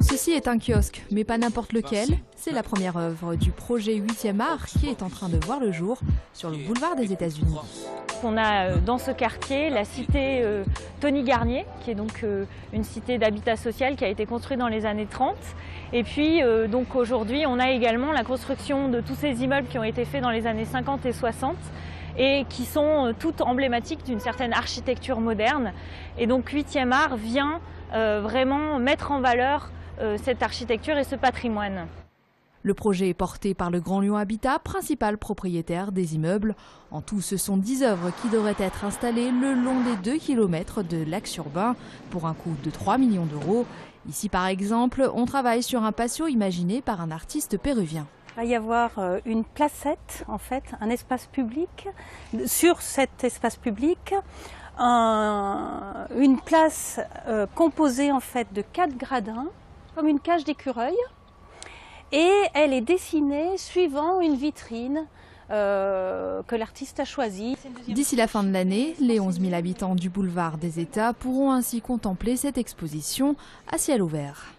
Ceci est un kiosque, mais pas n'importe lequel. C'est la première œuvre du projet 8e art qui est en train de voir le jour sur le boulevard des États-Unis. On a dans ce quartier la cité Tony Garnier, qui est donc une cité d'habitat social qui a été construite dans les années 30. Et puis donc aujourd'hui, on a également la construction de tous ces immeubles qui ont été faits dans les années 50 et 60 et qui sont toutes emblématiques d'une certaine architecture moderne. Et donc 8e art vient vraiment mettre en valeur cette architecture et ce patrimoine. Le projet est porté par le Grand Lyon Habitat, principal propriétaire des immeubles. En tout, ce sont 10 œuvres qui devraient être installées le long des 2 km de l'axe urbain pour un coût de 3 millions d'euros. Ici, par exemple, on travaille sur un patio imaginé par un artiste péruvien. Il va y avoir une placette, en fait, un espace public. Sur cet espace public, une place composée en fait de 4 gradins, comme une cage d'écureuil. Et elle est dessinée suivant une vitrine que l'artiste a choisie. D'ici la fin de l'année, les 11 000 habitants du boulevard des États pourront ainsi contempler cette exposition à ciel ouvert.